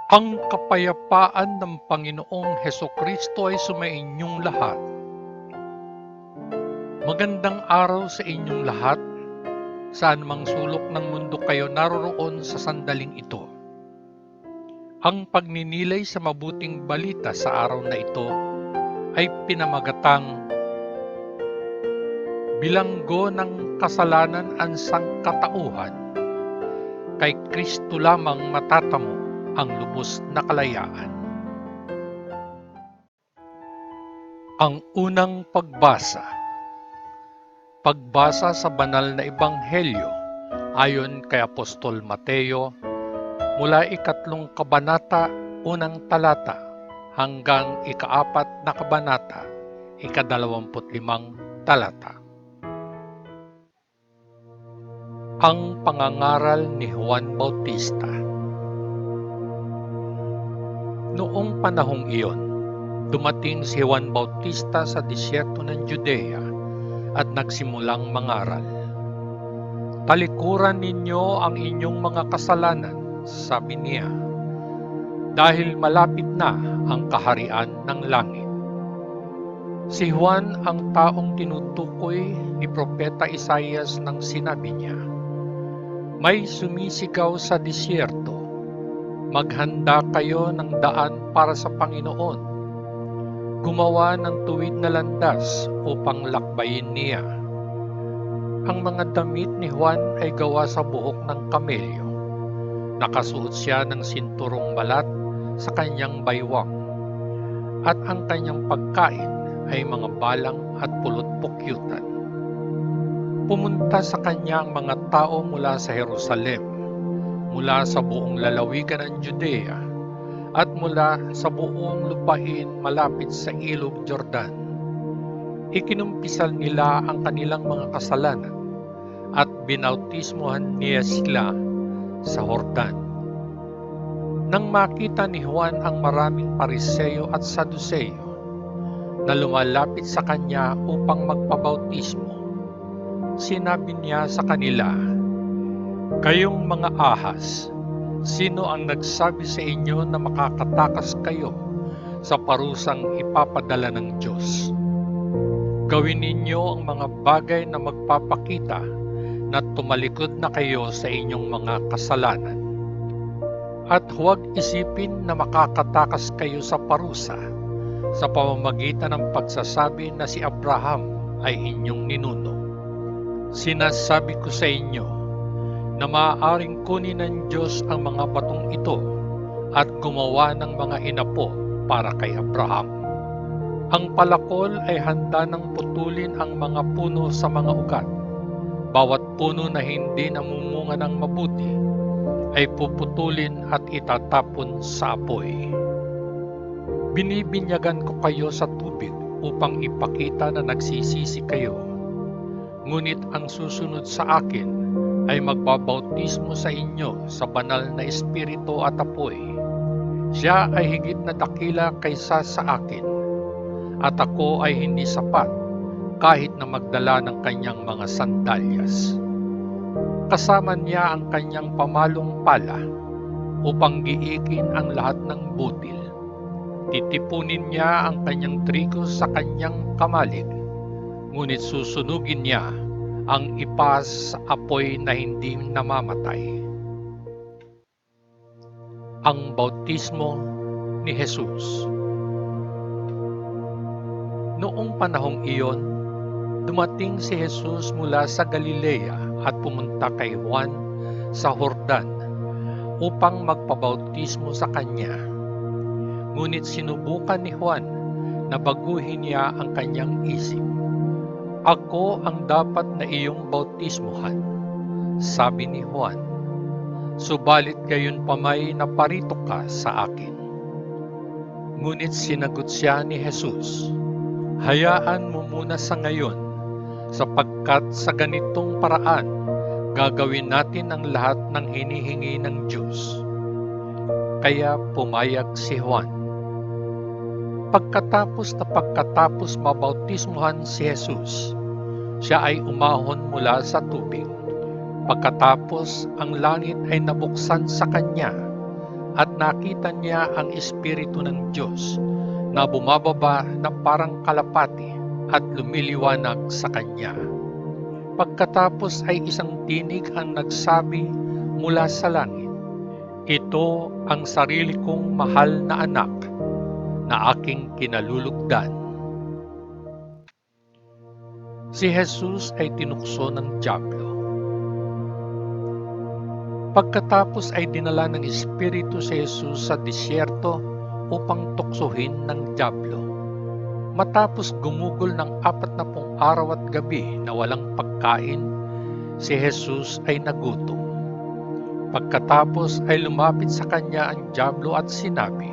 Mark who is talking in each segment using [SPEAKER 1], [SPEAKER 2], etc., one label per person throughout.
[SPEAKER 1] Ang kapayapaan ng Panginoong Hesukristo ay sumainyong lahat. Magandang araw sa inyong lahat, saan mang sulok ng mundo kayo naroroon sa sandaling ito. Ang pagninilay sa mabuting balita sa araw na ito ay pinamagatang bilanggo ng kasalanan ang sangkatauhan. Kay Kristo lamang matatamo ang lubos na kalayaan. Ang unang pagbasa. Pagbasa sa banal na ebanghelyo ayon kay Apostol Mateo mula 3 kabanata, 1 talata hanggang 4 na kabanata, 25 talata. Ang pangangaral ni Juan Bautista. Noong panahong iyon, dumating si Juan Bautista sa disyerto ng Judea at nagsimulang mangaral. Talikuran ninyo ang inyong mga kasalanan, sabi niya, dahil malapit na ang kaharian ng langit. Si Juan ang taong tinutukoy ni Propeta Isaias nang sinabi niya, may sumisigaw sa disyerto, maghanda kayo ng daan para sa Panginoon. Gumawa ng tuwid na landas upang lakbayin niya. Ang mga damit ni Juan ay gawa sa buhok ng kamelyo. Nakasuot siya ng sinturong balat sa kanyang baywang. At ang kanyang pagkain ay mga balang at pulot-pukyutan. Pumunta sa kanya ang mga tao mula sa Jerusalem, mula sa buong lalawigan ng Judea, at mula sa buong lupain malapit sa ilog Jordan. Ikinumpisal nila ang kanilang mga kasalanan at binautismohan niya sila sa Jordan. Nang makita ni Juan ang maraming Pariseo at Saduceo na lumalapit sa kanya upang magpabautismo, sinabi niya sa kanila, kayong mga ahas, sino ang nagsabi sa inyo na makakatakas kayo sa parusang ipapadala ng Diyos? Gawin ninyo ang mga bagay na magpapakita na tumalikod na kayo sa inyong mga kasalanan. At huwag isipin na makakatakas kayo sa parusa sa pamamagitan ng pagsasabi na si Abraham ay inyong ninuno. Sinasabi ko sa inyo na maaaring kunin ng Diyos ang mga batong ito at gumawa ng mga inapo para kay Abraham. Ang palakol ay handa ng putulin ang mga puno sa mga ugat. Bawat puno na hindi namumunga ng mabuti ay puputulin at itatapon sa apoy. Binibinyagan ko kayo sa tubig upang ipakita na nagsisisi kayo. Ngunit ang susunod sa akin ay magbabautismo sa inyo sa banal na espiritu at apoy. Siya ay higit na dakila kaysa sa akin, at ako ay hindi sapat kahit na magdala ng kanyang mga sandalyas. Kasama niya ang kanyang pamalong pala upang giikin ang lahat ng butil. Titipunin niya ang kanyang trigo sa kanyang kamalig, ngunit susunugin niya ang ipas sa apoy na hindi namamatay. Ang bautismo ni Jesus. Noong panahong iyon, dumating si Jesus mula sa Galilea at pumunta kay Juan sa Jordan upang magpabautismo sa kanya. Ngunit sinubukan ni Juan na baguhin niya ang kanyang isip. Ako ang dapat na iyong bautismuhan, sabi ni Juan. Subalit gayon pamay naparito ka sa akin. Ngunit sinagot siya ni Jesus, hayaan mo muna sa ngayon, sapagkat sa ganitong paraan, gagawin natin ang lahat ng hinihingi ng Diyos. Kaya pumayag si Juan. Pagkatapos mabautismuhan si Jesus, siya ay umahon mula sa tubig. Pagkatapos ang langit ay nabuksan sa kanya at nakita niya ang Espiritu ng Diyos na bumababa na parang kalapati at lumiliwanag sa kanya. Pagkatapos ay isang tinig ang nagsabi mula sa langit, "Ito ang sarili kong mahal na anak na aking kinalulugdan." Si Jesus ay tinukso ng dyablo. Pagkatapos ay dinala ng Espiritu si Jesus sa disyerto upang tuksohin ng dyablo. Matapos gumugol ng 40 araw at gabi na walang pagkain, si Jesus ay nagutom. Pagkatapos ay lumapit sa kanya ang dyablo at sinabi,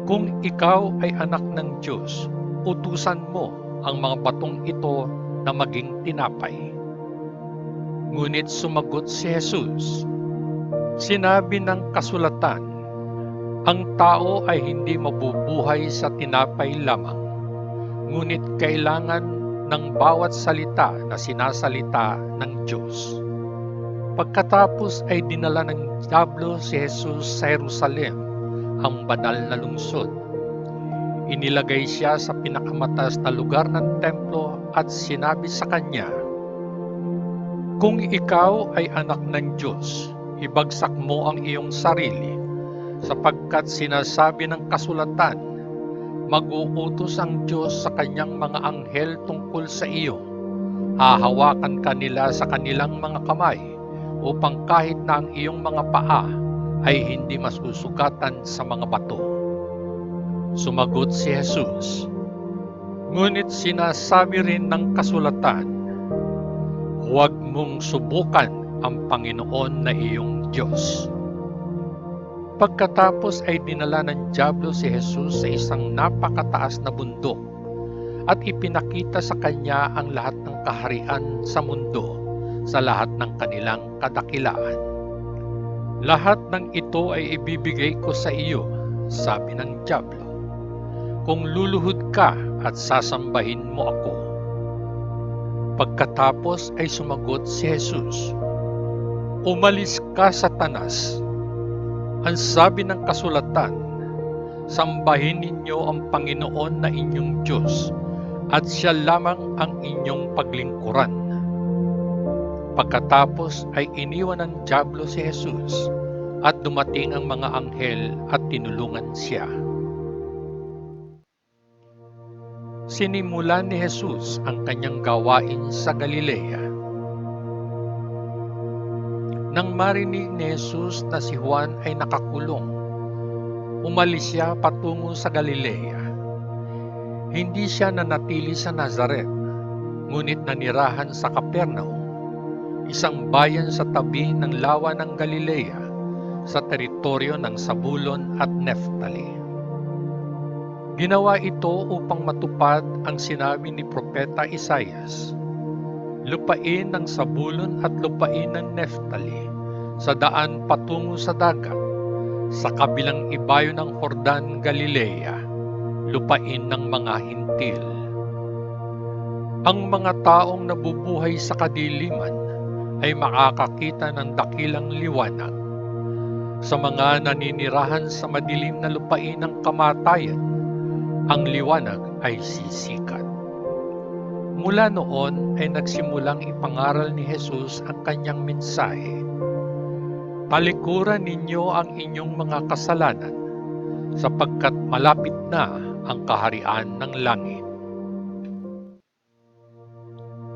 [SPEAKER 1] "Kung ikaw ay anak ng Diyos, utusan mo ang mga batong ito na maging tinapay." Ngunit sumagot si Jesus, "Sinabi ng kasulatan, ang tao ay hindi mabubuhay sa tinapay lamang, ngunit kailangan ng bawat salita na sinasalita ng Diyos." Pagkatapos ay dinala ng dyablo si Jesus sa Jerusalem, ang banal na lungsod. Inilagay siya sa pinakamataas na lugar ng templo at sinabi sa kanya, "Kung ikaw ay anak ng Diyos, ibagsak mo ang iyong sarili, sapagkat sinasabi ng kasulatan, mag-uutos ang Diyos sa kanyang mga anghel tungkol sa iyo. Hahawakan ka nila sa kanilang mga kamay, upang kahit na ang iyong mga paa ay hindi masusugatan sa mga bato." Sumagot si Jesus, "Ngunit sinasabi rin ng kasulatan, huwag mong subukan ang Panginoon na iyong Diyos." Pagkatapos ay dinala ng dyablo si Jesus sa isang napakataas na bundok at ipinakita sa kanya ang lahat ng kaharian sa mundo sa lahat ng kanilang kadakilaan. "Lahat ng ito ay ibibigay ko sa iyo," sabi ng dyablo, "kung luluhod ka at sasambahin mo ako." Pagkatapos ay sumagot si Jesus, "Umalis ka, Satanas. Ang sabi ng kasulatan, sambahin ninyo ang Panginoon na inyong Diyos at siya lamang ang inyong paglingkuran." Pagkatapos ay iniwan ng dyablo si Jesus at dumating ang mga anghel at tinulungan siya. Sinimulan ni Jesus ang kanyang gawain sa Galilea. Nang marinig ni Jesus na si Juan ay nakakulong, umalis siya patungo sa Galilea. Hindi siya nanatili sa Nazaret, ngunit nanirahan sa Capernaum, isang bayan sa tabi ng lawa ng Galilea, sa teritoryo ng Zabulon at Neftali. Ginawa ito upang matupad ang sinabi ni Propeta Isaias, "Lupain ng Zabulon at lupain ng Neftali, sa daan patungo sa dagat, sa kabilang ibayo ng Jordan, Galilea, lupain ng mga hintil." Ang mga taong nabubuhay sa kadiliman ay makakakita ng dakilang liwanag. Sa mga naninirahan sa madilim na lupain ng kamatayan, ang liwanag ay sisikat. Mula noon ay nagsimulang ipangaral ni Jesus ang kanyang mensahe, "Talikuran ninyo ang inyong mga kasalanan, sapagkat malapit na ang kaharian ng langit."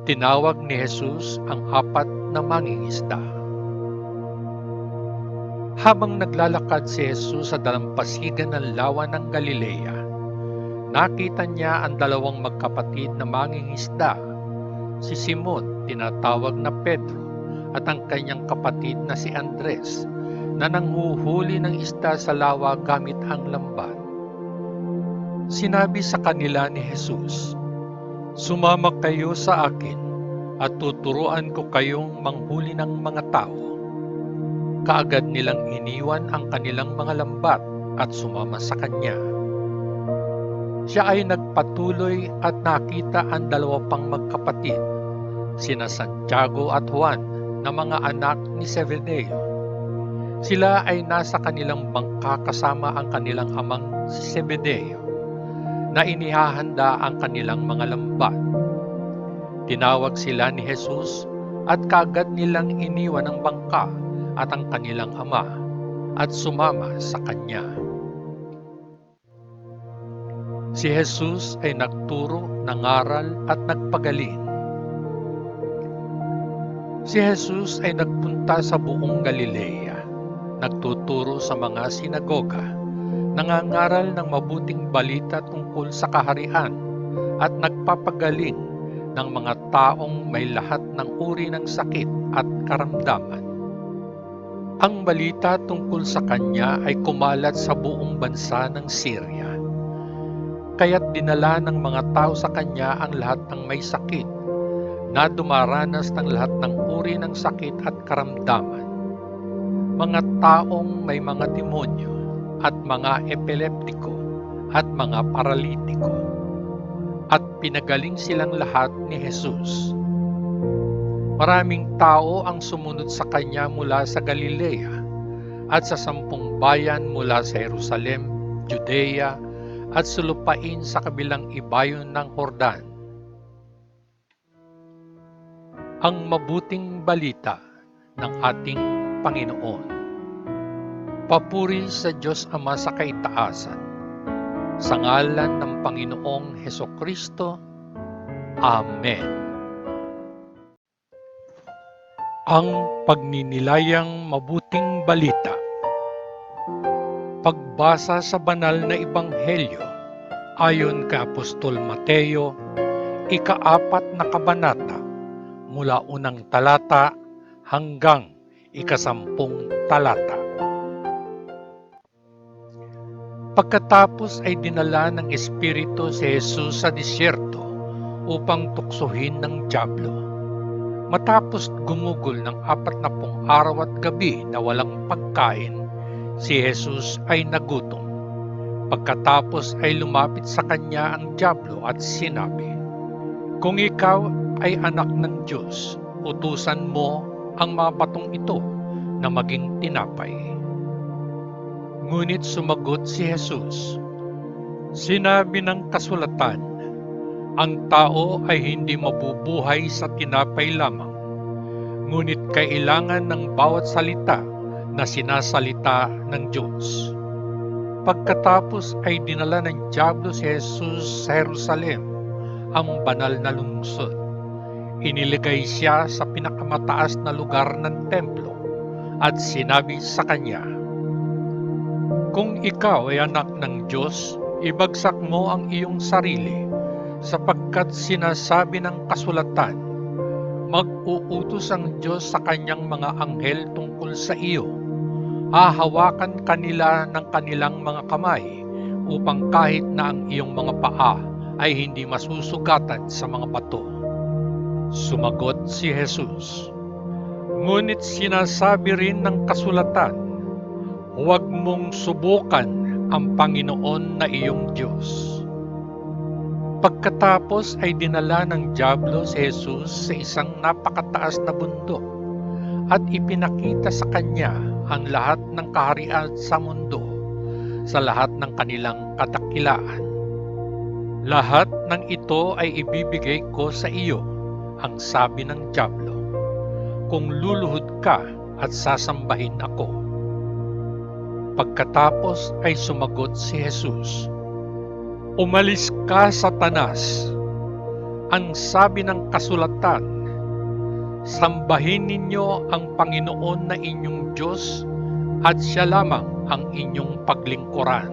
[SPEAKER 1] Tinawag ni Jesus ang 4 na mangingisda. Habang naglalakad si Jesus sa dalampasigan ng lawa ng Galilea, nakita niya ang 2 magkapatid na mangingisda, si Simon, tinatawag na Pedro, at ang kanyang kapatid na si Andres, na nanghuhuli ng isda sa lawa gamit ang lambat. Sinabi sa kanila ni Jesus, "Sumama kayo sa akin at tuturuan ko kayong manghuli ng mga tao." Kaagad nilang iniwan ang kanilang mga lambat at sumama sa kanya. Siya ay nagpatuloy at nakita ang 2 pang magkapatid, sina Santiago at Juan, na mga anak ni Zebedeo. Sila ay nasa kanilang bangka kasama ang kanilang amang si Zebedeo, na inihahanda ang kanilang mga lambat. Tinawag sila ni Jesus at kaagad nilang iniwan ang bangka at ang kanilang ama at sumama sa kanya. Si Jesus ay nagturo, nangaral at nagpagaling. Si Jesus ay nagpunta sa buong Galilea, nagtuturo sa mga sinagoga, nangangaral ng mabuting balita tungkol sa kaharian at nagpapagaling ng mga taong may lahat ng uri ng sakit at karamdaman. Ang balita tungkol sa kanya ay kumalat sa buong bansa ng Syria. Kaya't dinala ng mga tao sa kanya ang lahat ng may sakit, na dumaranas ng lahat ng uri ng sakit at karamdaman. Mga taong may mga demonyo at mga epileptiko at mga paralitiko. At pinagaling silang lahat ni Jesus. Maraming tao ang sumunod sa kanya mula sa Galilea at sa 10 bayan mula sa Jerusalem, Judea at sulupain sa kabilang ibayon ng Jordan. Ang mabuting balita ng ating Panginoon. Papuri sa Diyos Ama sa kaitaasan, sa ngalan ng Panginoong Hesukristo. Amen. Ang pagninilayang mabuting balita. Pagbasa sa banal na ebanghelyo ayon kay Apostol Mateo, ika-4 na kabanata, mula unang talata hanggang ika-10 talata. Pagkatapos ay dinala ng Espiritu si Jesus sa disyerto upang tuksohin ng dyablo. Matapos gumugol ng 40 araw at gabi na walang pagkain, si Jesus ay nagutom. Pagkatapos ay lumapit sa kanya ang dyablo at sinabi, "Kung ikaw ay anak ng Diyos, utusan mo ang mga batong ito na maging tinapay." Ngunit sumagot si Jesus, "Sinabi ng kasulatan, ang tao ay hindi mabubuhay sa tinapay lamang, ngunit kailangan ng bawat salita na sinasalita ng Diyos." Pagkatapos ay dinala ng dyablo si Jesus sa Jerusalem, ang banal na lungsod. Iniligay siya sa pinakamataas na lugar ng templo at sinabi sa kanya, "Kung ikaw ay anak ng Diyos, ibagsak mo ang iyong sarili, sapagkat sinasabi ng kasulatan, mag-uutos ang Diyos sa kanyang mga anghel tungkol sa iyo. Hahawakan kanila ng kanilang mga kamay upang kahit na ang iyong mga paa ay hindi masusugatan sa mga bato." Sumagot si Jesus, "Ngunit sinasabi rin ng kasulatan, huwag mong subukan ang Panginoon na iyong Diyos." Pagkatapos ay dinala ng dyablo si Jesus sa isang napakataas na bundok at ipinakita sa kanya ang lahat ng kaharian sa mundo sa lahat ng kanilang kadakilaan. "Lahat ng ito ay ibibigay ko sa iyo," ang sabi ng dyablo, "kung luluhod ka at sasambahin ako." Pagkatapos ay sumagot si Jesus, "Umalis ka, Satanas! Ang sabi ng kasulatan, sambahin ninyo ang Panginoon na inyong Diyos at siya lamang ang inyong paglingkuran."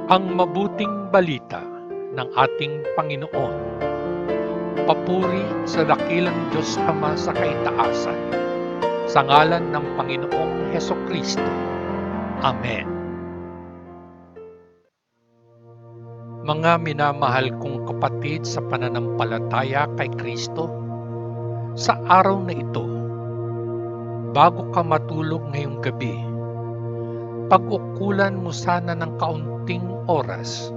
[SPEAKER 1] Ang mabuting balita ng ating Panginoon. Papuri sa dakilang Diyos Ama sa kaitaasan, sa ngalan ng Panginoong Hesukristo. Amen. Mga minamahal kong kapatid sa pananampalataya kay Kristo, sa araw na ito, bago ka matulog ngayong gabi, pag-ukulan mo sana ng kaunting oras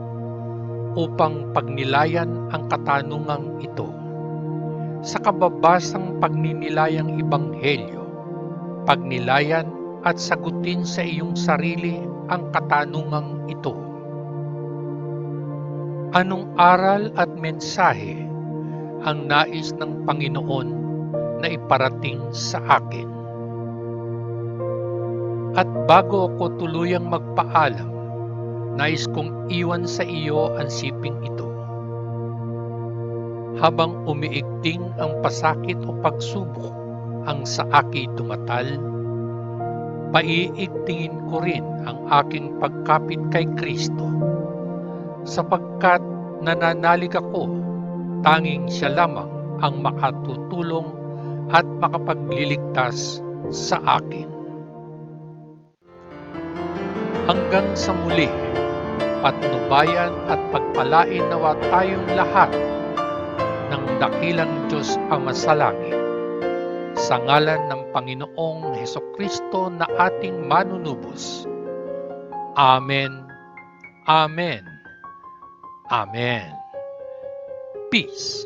[SPEAKER 1] upang pagnilayan ang katanungang ito. Sa kababasang pagninilayang ebanghelyo, pagnilayan at sagutin sa iyong sarili ang katanungang ito. Anong aral at mensahe ang nais ng Panginoon na iparating sa akin? At bago ako tuluyang magpaalam, nais kong iwan sa iyo ang siping ito. Habang umiigting ang pasakit o pagsubok ang sa akin dumatal, paiigtingin ko rin ang aking pagkapit kay Kristo, sapagkat nananalig ako, tanging siya lamang ang makatutulong at makapagliligtas sa akin. Hanggang sa muli, patnubayan at pagpalain nawa tayong lahat ng dakilang Diyos Ama sa langit, sa ngalan ng Panginoong Hesukristo na ating manunubos. Amen. Amen. Amen. Peace.